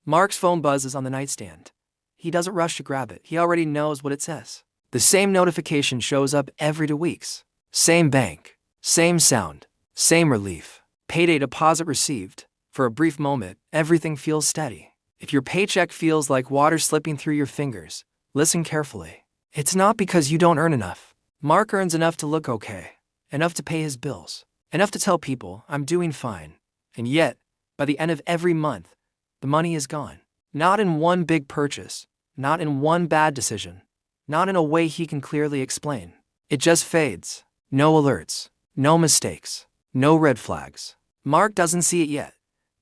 Mark's phone buzzes on the nightstand. He doesn't rush to grab it. He already knows what it says. The same notification shows up every 2 weeks. Same bank. Same sound. Same relief. Payday deposit received. For a brief moment, everything feels steady. If your paycheck feels like water slipping through your fingers, listen carefully. It's not because you don't earn enough. Mark earns enough to look okay. Enough to pay his bills. Enough to tell people, I'm doing fine. And yet, by the end of every month, the money is gone. Not in one big purchase. Not in one bad decision. Not in a way he can clearly explain. It just fades. No alerts. No mistakes. No red flags. Mark doesn't see it yet,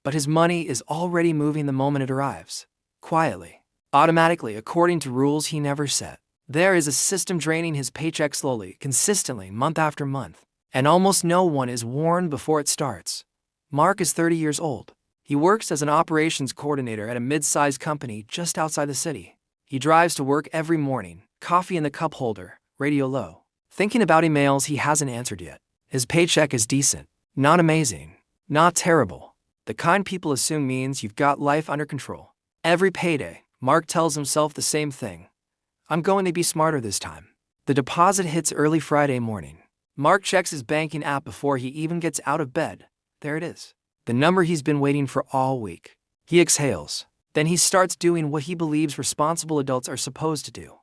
but his money is already moving the moment it arrives. Quietly. Automatically, according to rules he never set. There is a system draining his paycheck slowly, consistently, month after month. And almost no one is warned before it starts. Mark is 30 years old. He works as an operations coordinator at a mid-sized company just outside the city. He drives to work every morning, coffee in the cup holder, radio low. Thinking about emails he hasn't answered yet. His paycheck is decent. Not amazing. Not terrible. The kind people assume means you've got life under control. Every payday, Mark tells himself the same thing. I'm going to be smarter this time. The deposit hits early Friday morning. Mark checks his banking app before he even gets out of bed. There it is. The number he's been waiting for all week. He exhales. Then he starts doing what he believes responsible adults are supposed to do.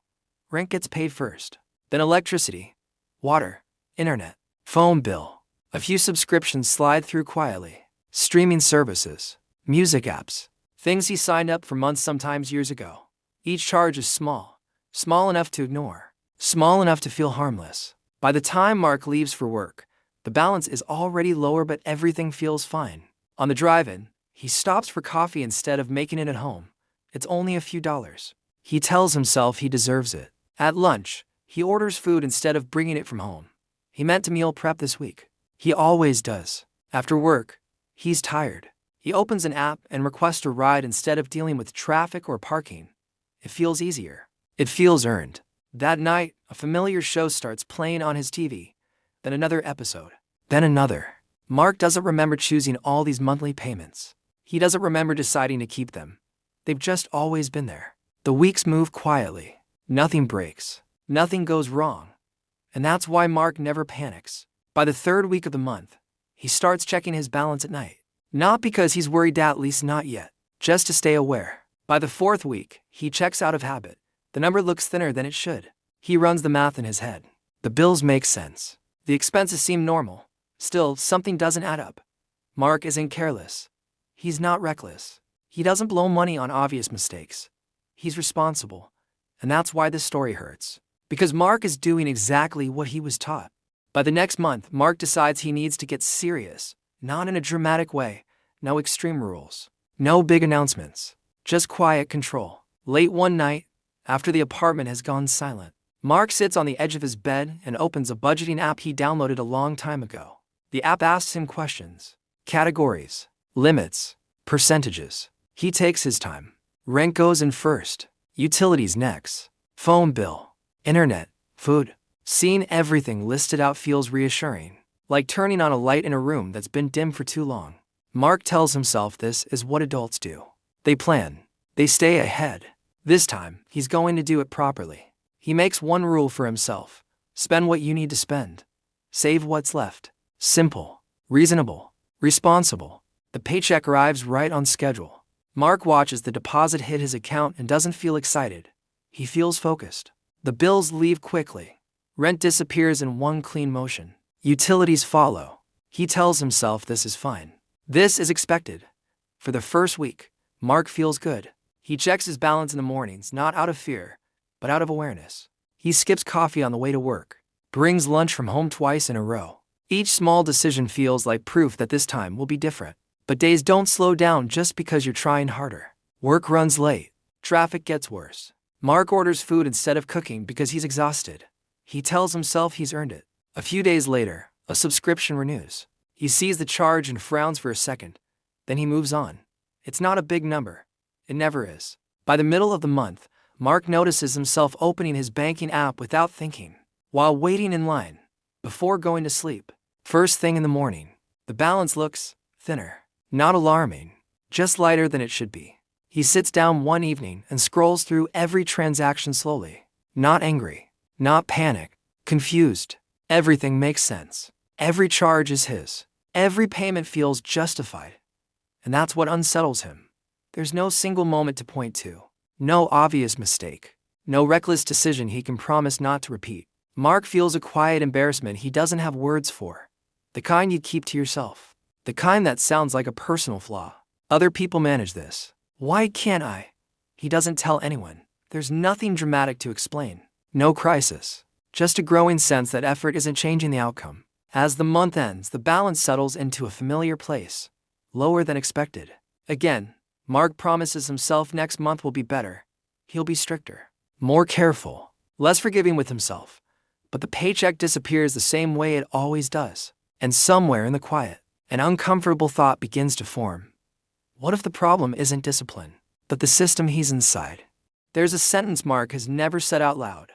Rent gets paid first. Then electricity, water, internet, phone bill. A few subscriptions slide through quietly. Streaming services, music apps, things he signed up for months, sometimes years ago. Each charge is small. Small enough to ignore. Small enough to feel harmless. By the time Mark leaves for work, the balance is already lower, but everything feels fine. On the drive-in, he stops for coffee instead of making it at home. It's only a few dollars. He tells himself he deserves it. At lunch, he orders food instead of bringing it from home. He meant to meal prep this week. He always does. After work, he's tired. He opens an app and requests a ride instead of dealing with traffic or parking. It feels easier. It feels earned. That night, a familiar show starts playing on his TV. Then another episode. Then another. Mark doesn't remember choosing all these monthly payments. He doesn't remember deciding to keep them. They've just always been there. The weeks move quietly. Nothing breaks. Nothing goes wrong. And that's why Mark never panics. By the third week of the month, he starts checking his balance at night. Not because he's worried, at least not yet. Just to stay aware. By the fourth week, he checks out of habit. The number looks thinner than it should. He runs the math in his head. The bills make sense. The expenses seem normal. Still, something doesn't add up. Mark isn't careless. He's not reckless. He doesn't blow money on obvious mistakes. He's responsible. And that's why this story hurts. Because Mark is doing exactly what he was taught. By the next month, Mark decides he needs to get serious. Not in a dramatic way. No extreme rules. No big announcements. Just quiet control. Late one night, after the apartment has gone silent, Mark sits on the edge of his bed and opens a budgeting app he downloaded a long time ago. The app asks him questions. Categories. Limits. Percentages. He takes his time. Rent goes in first. Utilities next. Phone bill. Internet. Food. Seeing everything listed out feels reassuring. Like turning on a light in a room that's been dim for too long. Mark tells himself this is what adults do. They plan. They stay ahead. This time, he's going to do it properly. He makes one rule for himself. Spend what you need to spend. Save what's left. Simple. Reasonable. Responsible. The paycheck arrives right on schedule. Mark watches the deposit hit his account and doesn't feel excited. He feels focused. The bills leave quickly. Rent disappears in one clean motion. Utilities follow. He tells himself this is fine. This is expected. For the first week, Mark feels good. He checks his balance in the mornings, not out of fear, but out of awareness. He skips coffee on the way to work, brings lunch from home twice in a row. Each small decision feels like proof that this time will be different. But days don't slow down just because you're trying harder. Work runs late. Traffic gets worse. Mark orders food instead of cooking because he's exhausted. He tells himself he's earned it. A few days later, a subscription renews. He sees the charge and frowns for a second. Then he moves on. It's not a big number. It never is. By the middle of the month, Mark notices himself opening his banking app without thinking, while waiting in line, before going to sleep. First thing in the morning, the balance looks thinner. Not alarming, just lighter than it should be. He sits down one evening and scrolls through every transaction slowly. Not angry, not panicked, confused. Everything makes sense. Every charge is his. Every payment feels justified. And that's what unsettles him. There's no single moment to point to. No obvious mistake. No reckless decision he can promise not to repeat. Mark feels a quiet embarrassment he doesn't have words for. The kind you'd keep to yourself. The kind that sounds like a personal flaw. Other people manage this. Why can't I? He doesn't tell anyone. There's nothing dramatic to explain. No crisis. Just a growing sense that effort isn't changing the outcome. As the month ends, the balance settles into a familiar place. Lower than expected. Again, Mark promises himself next month will be better. He'll be stricter. More careful. Less forgiving with himself. But the paycheck disappears the same way it always does. And somewhere in the quiet, an uncomfortable thought begins to form. What if the problem isn't discipline, but the system he's inside? There's a sentence Mark has never said out loud.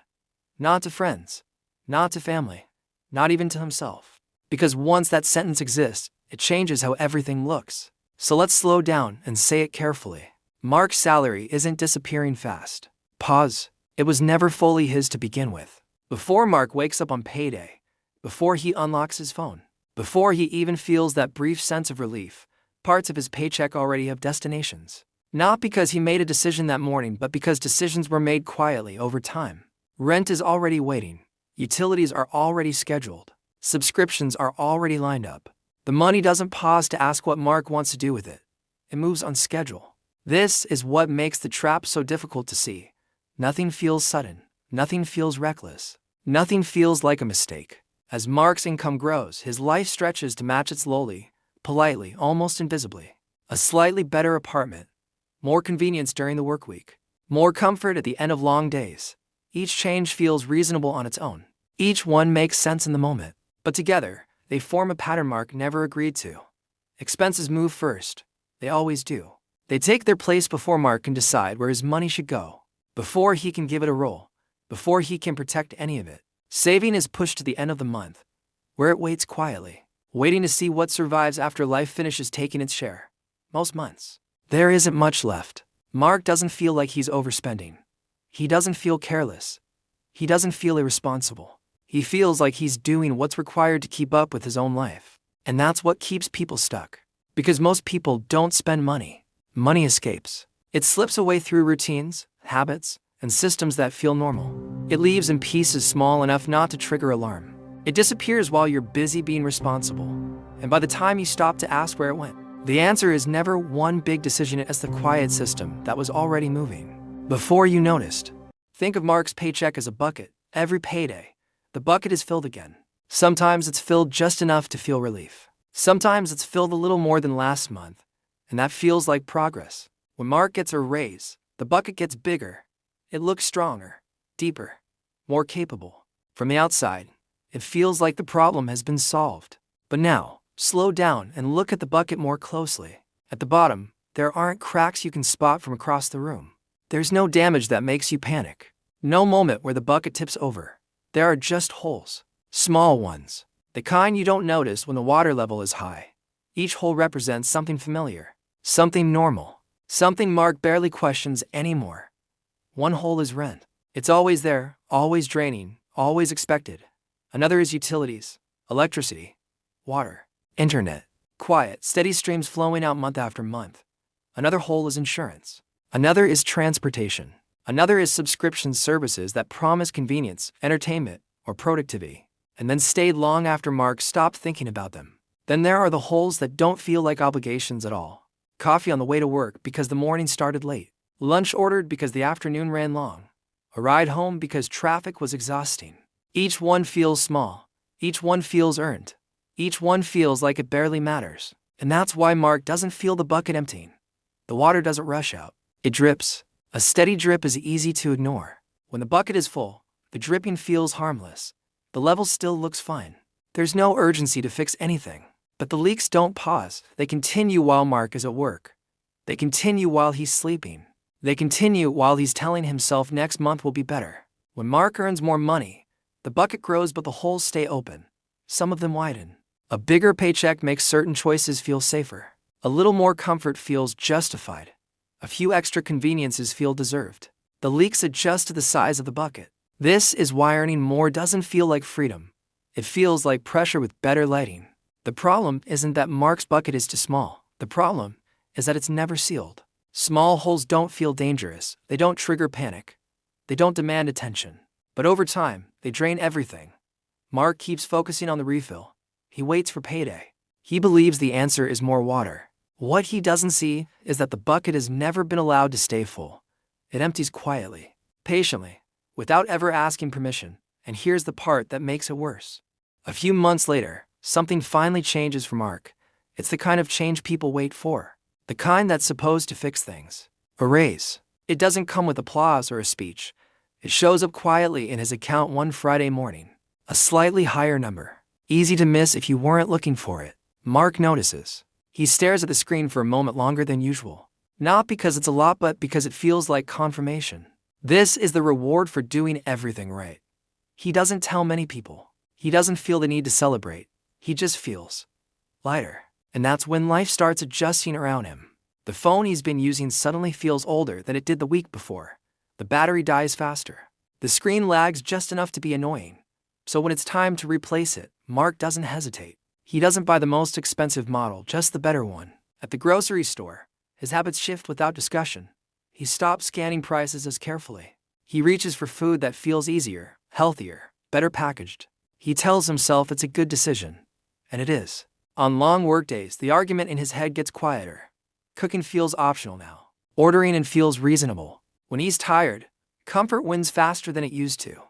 Not to friends, not to family, not even to himself. Because once that sentence exists, it changes how everything looks. So let's slow down and say it carefully. Mark's salary isn't disappearing fast. Pause. It was never fully his to begin with. Before Mark wakes up on payday, before he unlocks his phone, before he even feels that brief sense of relief, parts of his paycheck already have destinations. Not because he made a decision that morning, but because decisions were made quietly over time. Rent is already waiting. Utilities are already scheduled. Subscriptions are already lined up. The money doesn't pause to ask what Mark wants to do with it. It moves on schedule. This is what makes the trap so difficult to see. Nothing feels sudden. Nothing feels reckless. Nothing feels like a mistake. As Mark's income grows, his life stretches to match it slowly, politely, almost invisibly. A slightly better apartment. More convenience during the work week. More comfort at the end of long days. Each change feels reasonable on its own. Each one makes sense in the moment. But together, they form a pattern Mark never agreed to. Expenses move first. They always do. They take their place before Mark can decide where his money should go. Before he can give it a roll. Before he can protect any of it. Saving is pushed to the end of the month, where it waits quietly, waiting to see what survives after life finishes taking its share. Most months, there isn't much left. Mark doesn't feel like he's overspending. He doesn't feel careless. He doesn't feel irresponsible. He feels like he's doing what's required to keep up with his own life. And that's what keeps people stuck. Because most people don't spend money. Money escapes. It slips away through routines, habits, and systems that feel normal. It leaves in pieces small enough not to trigger alarm. It disappears while you're busy being responsible. And by the time you stop to ask where it went, the answer is never one big decision, it's the quiet system that was already moving before you noticed. Think of Mark's paycheck as a bucket. Every payday, the bucket is filled again. Sometimes it's filled just enough to feel relief. Sometimes it's filled a little more than last month, and that feels like progress. When Mark gets a raise, the bucket gets bigger. It looks stronger, deeper, more capable. From the outside, it feels like the problem has been solved. But now, slow down and look at the bucket more closely. At the bottom, there aren't cracks you can spot from across the room. There's no damage that makes you panic. No moment where the bucket tips over. There are just holes. Small ones. The kind you don't notice when the water level is high. Each hole represents something familiar. Something normal. Something Mark barely questions anymore. One hole is rent. It's always there, always draining, always expected. Another is utilities, electricity, water, internet, quiet, steady streams flowing out month after month. Another hole is insurance. Another is transportation. Another is subscription services that promise convenience, entertainment, or productivity, and then stayed long after Mark stopped thinking about them. Then there are the holes that don't feel like obligations at all. Coffee on the way to work because the morning started late. Lunch ordered because the afternoon ran long. A ride home because traffic was exhausting. Each one feels small. Each one feels earned. Each one feels like it barely matters. And that's why Mark doesn't feel the bucket emptying. The water doesn't rush out. It drips. A steady drip is easy to ignore. When the bucket is full, the dripping feels harmless. The level still looks fine. There's no urgency to fix anything. But the leaks don't pause. They continue while Mark is at work. They continue while he's sleeping. They continue while he's telling himself next month will be better. When Mark earns more money, the bucket grows but the holes stay open. Some of them widen. A bigger paycheck makes certain choices feel safer. A little more comfort feels justified. A few extra conveniences feel deserved. The leaks adjust to the size of the bucket. This is why earning more doesn't feel like freedom. It feels like pressure with better lighting. The problem isn't that Mark's bucket is too small. The problem is that it's never sealed. Small holes don't feel dangerous. They don't trigger panic. They don't demand attention. But over time, they drain everything. Mark keeps focusing on the refill. He waits for payday. He believes the answer is more water. What he doesn't see is that the bucket has never been allowed to stay full. It empties quietly, patiently, without ever asking permission. And here's the part that makes it worse. A few months later, something finally changes for Mark. It's the kind of change people wait for. The kind that's supposed to fix things. A raise. It doesn't come with applause or a speech. It shows up quietly in his account one Friday morning. A slightly higher number. Easy to miss if you weren't looking for it. Mark notices. He stares at the screen for a moment longer than usual. Not because it's a lot, but because it feels like confirmation. This is the reward for doing everything right. He doesn't tell many people. He doesn't feel the need to celebrate. He just feels lighter. And that's when life starts adjusting around him. The phone he's been using suddenly feels older than it did the week before. The battery dies faster. The screen lags just enough to be annoying. So when it's time to replace it, Mark doesn't hesitate. He doesn't buy the most expensive model, just the better one. At the grocery store, his habits shift without discussion. He stops scanning prices as carefully. He reaches for food that feels easier, healthier, better packaged. He tells himself it's a good decision. And it is. On long workdays, the argument in his head gets quieter. Cooking feels optional now. Ordering in feels reasonable. When he's tired, comfort wins faster than it used to.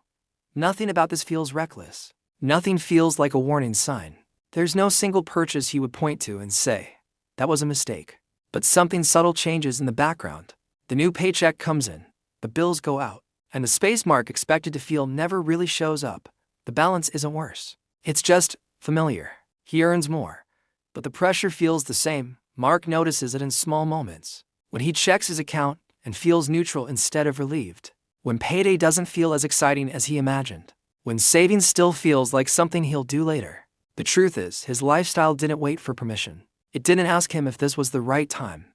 Nothing about this feels reckless. Nothing feels like a warning sign. There's no single purchase he would point to and say, that was a mistake. But something subtle changes in the background. The new paycheck comes in, the bills go out, and the space Mark expected to feel never really shows up. The balance isn't worse. It's just familiar. He earns more. But the pressure feels the same. Mark notices it in small moments. When he checks his account and feels neutral instead of relieved. When payday doesn't feel as exciting as he imagined. When saving still feels like something he'll do later. The truth is, his lifestyle didn't wait for permission. It didn't ask him if this was the right time.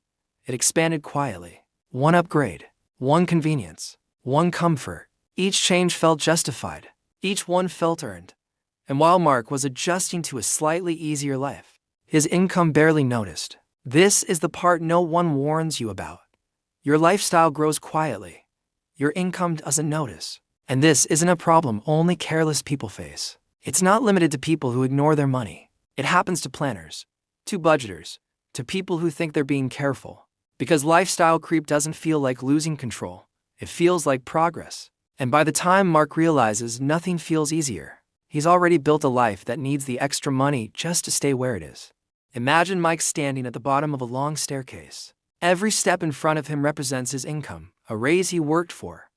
It expanded quietly. One upgrade, one convenience, one comfort. Each change felt justified. Each one felt earned. And while Mark was adjusting to a slightly easier life, his income barely noticed. This is the part no one warns you about. Your lifestyle grows quietly. Your income doesn't notice. And this isn't a problem only careless people face. It's not limited to people who ignore their money. It happens to planners, to budgeters, to people who think they're being careful. Because lifestyle creep doesn't feel like losing control. It feels like progress. And by the time Mark realizes nothing feels easier, he's already built a life that needs the extra money just to stay where it is. Imagine Mike standing at the bottom of a long staircase. Every step in front of him represents his income, a raise he worked for,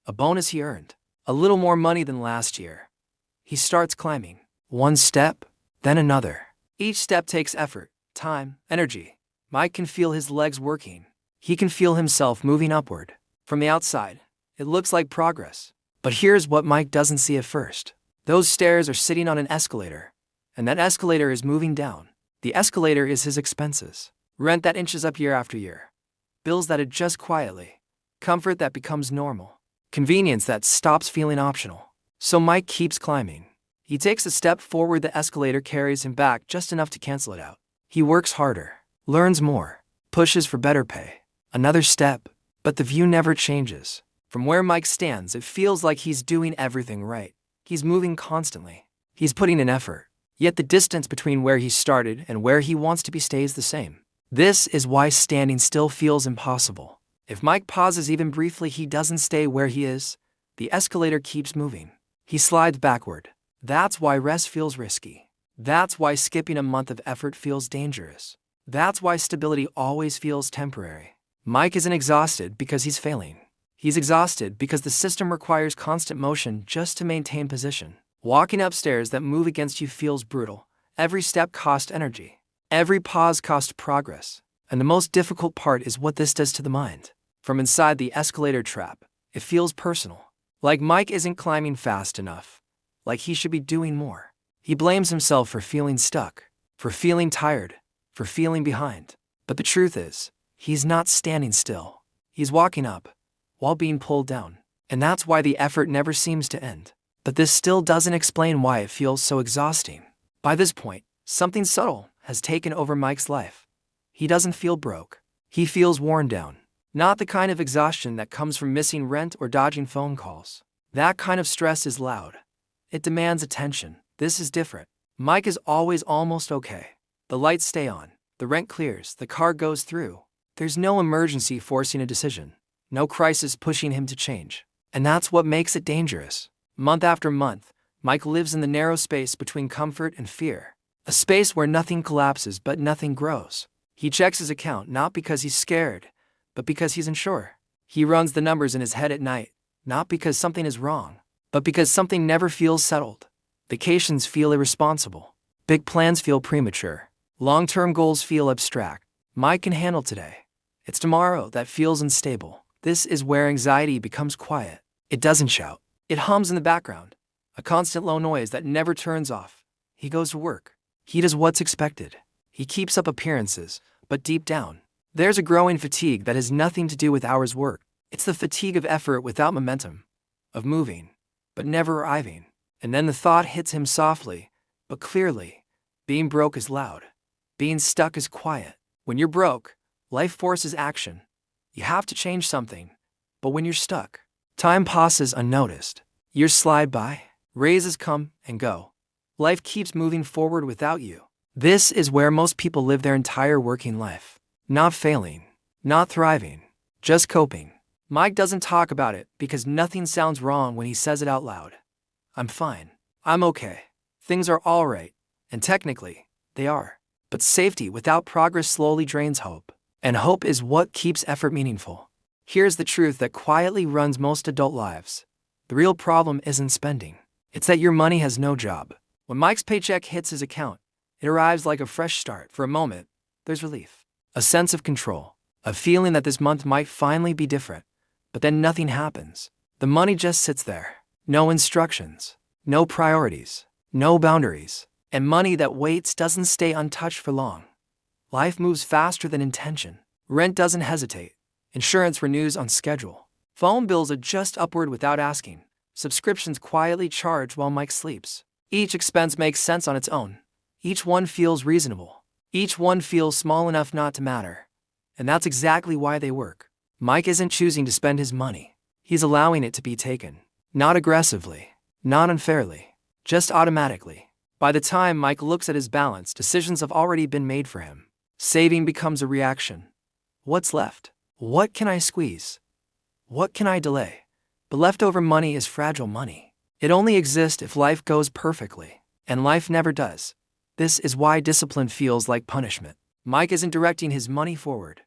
a bonus he earned, a little more money than last year. He starts climbing, one step, then another. Each step takes effort, time, energy. Mike can feel his legs working. He can feel himself moving upward. From the outside, it looks like progress. But here's what Mike doesn't see at first. Those stairs are sitting on an escalator, and that escalator is moving down. The escalator is his expenses. Rent that inches up year after year. Bills that adjust quietly. Comfort that becomes normal. Convenience that stops feeling optional. So Mike keeps climbing. He takes a step forward, the escalator carries him back just enough to cancel it out. He works harder, learns more, pushes for better pay. Another step, but the view never changes. From where Mike stands, it feels like he's doing everything right. He's moving constantly. He's putting in effort. Yet the distance between where he started and where he wants to be stays the same. This is why standing still feels impossible. If Mike pauses even briefly, he doesn't stay where he is. The escalator keeps moving. He slides backward. That's why rest feels risky. That's why skipping a month of effort feels dangerous. That's why stability always feels temporary. Mike isn't exhausted because he's failing. He's exhausted because the system requires constant motion just to maintain position. Walking upstairs that move against you feels brutal. Every step costs energy. Every pause costs progress. And the most difficult part is what this does to the mind. From inside the escalator trap, it feels personal. Like Mike isn't climbing fast enough. Like he should be doing more. He blames himself for feeling stuck, for feeling tired, for feeling behind. But the truth is, He's not standing still. He's walking up, while being pulled down. And that's why the effort never seems to end. But this still doesn't explain why it feels so exhausting. By this point, something subtle has taken over Mike's life. He doesn't feel broke. He feels worn down. Not the kind of exhaustion that comes from missing rent or dodging phone calls. That kind of stress is loud. It demands attention. This is different. Mike is always almost okay. The lights stay on. The rent clears. The car goes through. There's no emergency forcing a decision. No crisis pushing him to change. And that's what makes it dangerous. Month after month, Mike lives in the narrow space between comfort and fear. A space where nothing collapses but nothing grows. He checks his account not because he's scared, but because he's unsure. He runs the numbers in his head at night, not because something is wrong, but because something never feels settled. Vacations feel irresponsible. Big plans feel premature. Long-term goals feel abstract. Mike can handle today. It's tomorrow that feels unstable. This is where anxiety becomes quiet. It doesn't shout. It hums in the background, a constant low noise that never turns off. He goes to work. He does what's expected. He keeps up appearances, but deep down, there's a growing fatigue that has nothing to do with hours worked. It's the fatigue of effort without momentum, of moving, but never arriving. And then the thought hits him softly, but clearly. Being broke is loud. Being stuck is quiet. When you're broke, life forces action. You have to change something. But when you're stuck, time passes unnoticed. Years slide by. Raises come and go. Life keeps moving forward without you. This is where most people live their entire working life. Not failing, not thriving, just coping. Mike doesn't talk about it because nothing sounds wrong when he says it out loud. I'm fine. I'm okay. Things are all right. And technically, they are. But safety without progress slowly drains hope. And hope is what keeps effort meaningful. Here's the truth that quietly runs most adult lives. The real problem isn't spending. It's that your money has no job. When Mike's paycheck hits his account, it arrives like a fresh start. For a moment, there's relief. A sense of control. A feeling that this month might finally be different. But then nothing happens. The money just sits there. No instructions. No priorities. No boundaries. And money that waits doesn't stay untouched for long. Life moves faster than intention. Rent doesn't hesitate. Insurance renews on schedule. Phone bills adjust upward without asking. Subscriptions quietly charge while Mike sleeps. Each expense makes sense on its own. Each one feels reasonable. Each one feels small enough not to matter. And that's exactly why they work. Mike isn't choosing to spend his money. He's allowing it to be taken. Not aggressively. Not unfairly. Just automatically. By the time Mike looks at his balance, decisions have already been made for him. Saving becomes a reaction. What's left? What can I squeeze? What can I delay? But leftover money is fragile money. It only exists if life goes perfectly. And life never does. This is why discipline feels like punishment. Mike isn't directing his money forward.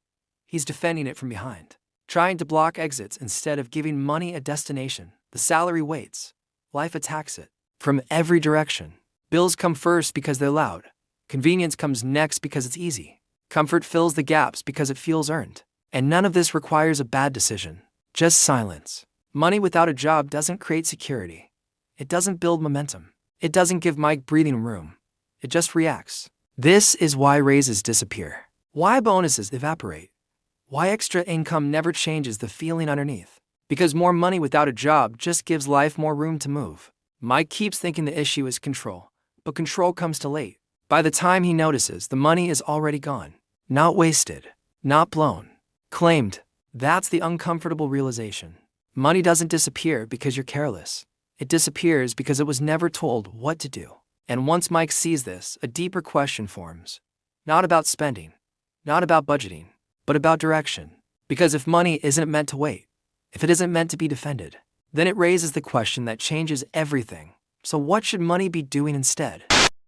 He's defending it from behind. Trying to block exits instead of giving money a destination. The salary waits. Life attacks it. From every direction. Bills come first because they're loud. Convenience comes next because it's easy. Comfort fills the gaps because it feels earned. And none of this requires a bad decision. Just silence. Money without a job doesn't create security. It doesn't build momentum. It doesn't give Mike breathing room. It just reacts. This is why raises disappear. Why bonuses evaporate. Why extra income never changes the feeling underneath. Because more money without a job just gives life more room to move. Mike keeps thinking the issue is control. But control comes too late. By the time he notices, the money is already gone. Not wasted. Not blown. Claimed. That's the uncomfortable realization. Money doesn't disappear because you're careless. It disappears because it was never told what to do. And once Mike sees this, a deeper question forms. Not about spending. Not about budgeting. But about direction. Because if money isn't meant to wait, if it isn't meant to be defended, then it raises the question that changes everything. So what should money be doing instead?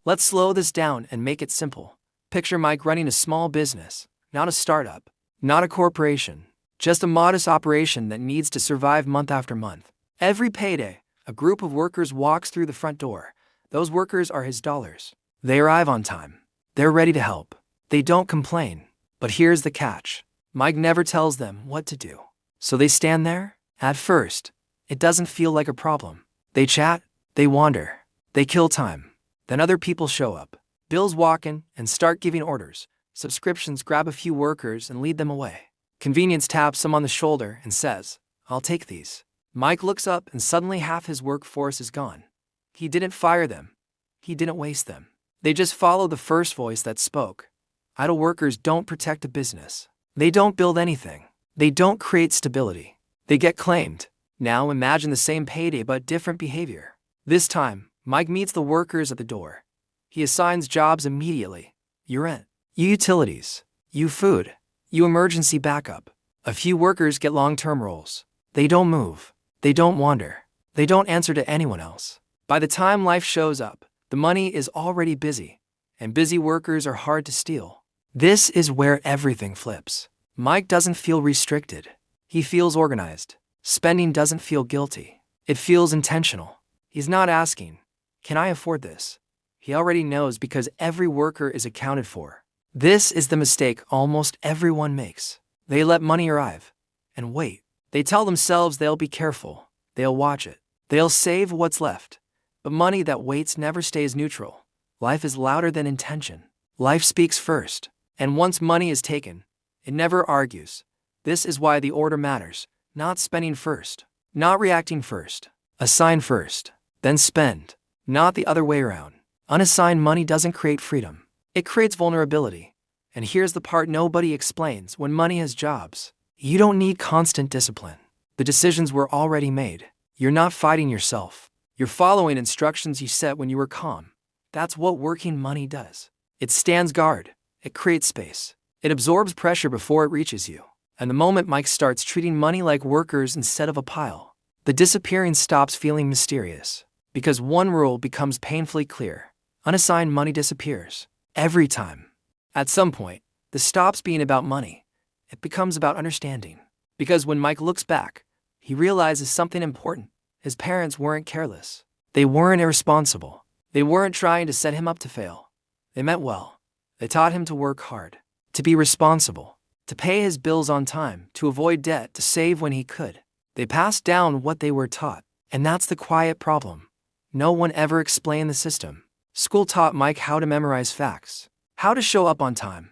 Let's slow this down and make it simple. Picture Mike running a small business, not a startup, not a corporation, just a modest operation that needs to survive month after month. Every payday, a group of workers walks through the front door. Those workers are his dollars. They arrive on time. They're ready to help. They don't complain. But here's the catch. Mike never tells them what to do. So they stand there. At first, it doesn't feel like a problem. They chat. They wander. They kill time. Then other people show up. Bills walk in and start giving orders. Subscriptions grab a few workers and lead them away. Convenience taps him on the shoulder and says, "I'll take these." Mike looks up and suddenly half his workforce is gone. He didn't fire them. He didn't waste them. They just follow the first voice that spoke. Idle workers don't protect a business. They don't build anything. They don't create stability. They get claimed. Now imagine the same payday but different behavior. This time, Mike meets the workers at the door. He assigns jobs immediately. You rent, you utilities, you food, you emergency backup. A few workers get long-term roles. They don't move. They don't wander. They don't answer to anyone else. By the time life shows up, the money is already busy, and busy workers are hard to steal. This is where everything flips. Mike doesn't feel restricted. He feels organized. Spending doesn't feel guilty. It feels intentional. He's not asking, "Can I afford this?" He already knows because every worker is accounted for. This is the mistake almost everyone makes. They let money arrive and wait. They tell themselves they'll be careful. They'll watch it. They'll save what's left. But money that waits never stays neutral. Life is louder than intention. Life speaks first. And once money is taken, it never argues. This is why the order matters. Not spending first. Not reacting first. Assign first. Then spend. Not the other way around. Unassigned money doesn't create freedom. It creates vulnerability. And here's the part nobody explains: when money has jobs, you don't need constant discipline. The decisions were already made. You're not fighting yourself. You're following instructions you set when you were calm. That's what working money does. It stands guard. It creates space. It absorbs pressure before it reaches you. And the moment Mike starts treating money like workers instead of a pile, the disappearing stops feeling mysterious. Because one rule becomes painfully clear: unassigned money disappears. Every time. At some point, this stops being about money. It becomes about understanding. Because when Mike looks back, he realizes something important. His parents weren't careless. They weren't irresponsible. They weren't trying to set him up to fail. They meant well. They taught him to work hard, to be responsible, to pay his bills on time, to avoid debt, to save when he could. They passed down what they were taught. And that's the quiet problem. No one ever explained the system. School taught Mike how to memorize facts, how to show up on time,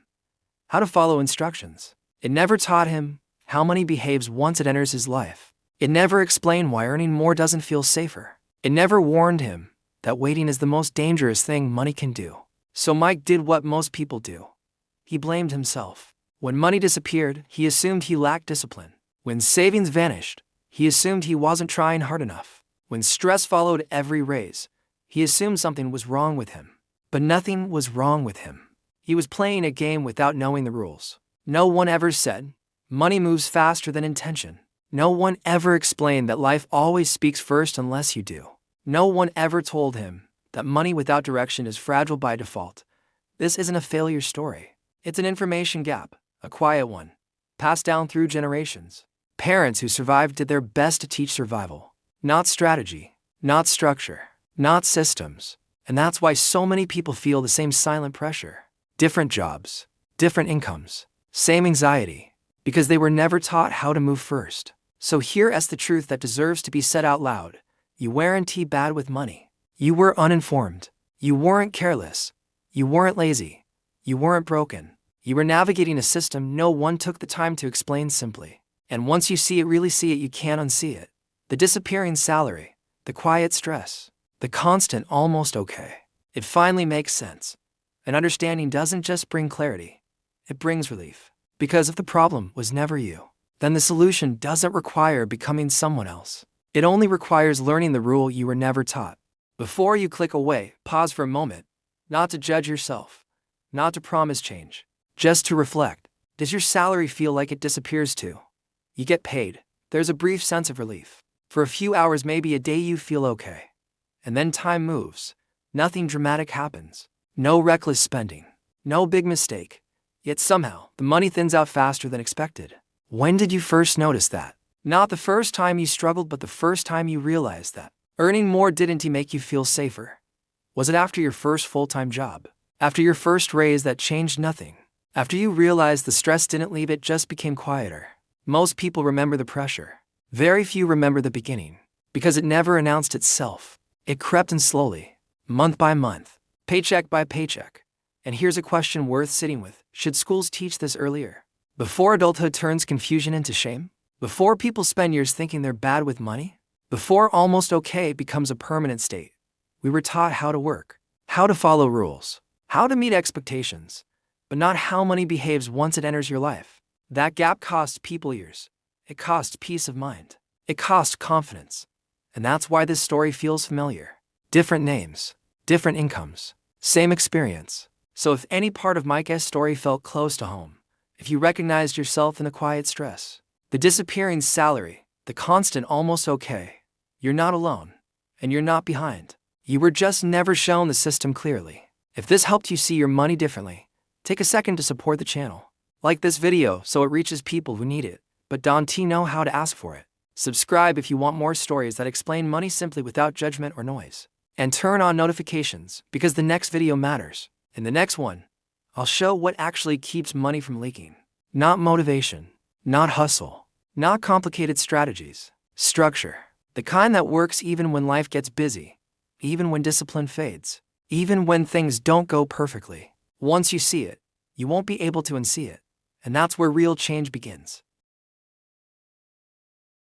how to follow instructions. It never taught him how money behaves once it enters his life. It never explained why earning more doesn't feel safer. It never warned him that waiting is the most dangerous thing money can do. So Mike did what most people do. He blamed himself. When money disappeared, he assumed he lacked discipline. When savings vanished, he assumed he wasn't trying hard enough. When stress followed every raise, he assumed something was wrong with him. But nothing was wrong with him. He was playing a game without knowing the rules. No one ever said, money moves faster than intention. No one ever explained that life always speaks first unless you do. No one ever told him that money without direction is fragile by default. This isn't a failure story. It's an information gap, a quiet one, passed down through generations. Parents who survived did their best to teach survival, not strategy, not structure, not systems. And that's why so many people feel the same silent pressure. Different jobs, different incomes, same anxiety, because they were never taught how to move first. So here's the truth that deserves to be said out loud. You weren't bad with money. You were uninformed. You weren't careless. You weren't lazy. You weren't broken. You were navigating a system no one took the time to explain simply. And once you see it, really see it, you can't unsee it. The disappearing salary, the quiet stress, the constant almost okay. It finally makes sense. And understanding doesn't just bring clarity. It brings relief. Because if the problem was never you, then the solution doesn't require becoming someone else. It only requires learning the rule you were never taught. Before you click away, pause for a moment, not to judge yourself, not to promise change, just to reflect. Does your salary feel like it disappears too? You get paid. There's a brief sense of relief. For a few hours, maybe a day, you feel okay. And then time moves. Nothing dramatic happens. No reckless spending. No big mistake. Yet somehow, the money thins out faster than expected. When did you first notice that? Not the first time you struggled, but the first time you realized that earning more didn't make you feel safer. Was it after your first full-time job? After your first raise that changed nothing? After you realized the stress didn't leave, it just became quieter? Most people remember the pressure. Very few remember the beginning. Because it never announced itself. It crept in slowly, month by month, paycheck by paycheck. And here's a question worth sitting with. Should schools teach this earlier? Before adulthood turns confusion into shame? Before people spend years thinking they're bad with money? Before almost okay becomes a permanent state? We were taught how to work, how to follow rules, how to meet expectations, but not how money behaves once it enters your life. That gap costs people years. It costs peace of mind. It costs confidence. And that's why this story feels familiar. Different names, different incomes, same experience. So if any part of Micah's story felt close to home, if you recognized yourself in the quiet stress, the disappearing salary, the constant almost okay, you're not alone, and you're not behind. You were just never shown the system clearly. If this helped you see your money differently, take a second to support the channel. Like this video so it reaches people who need it, but don't know how to ask for it. Subscribe if you want more stories that explain money simply without judgment or noise. And turn on notifications because the next video matters. In the next one, I'll show what actually keeps money from leaking. Not motivation, not hustle, not complicated strategies. Structure. The kind that works even when life gets busy, even when discipline fades, even when things don't go perfectly. Once you see it, you won't be able to unsee it. And that's where real change begins.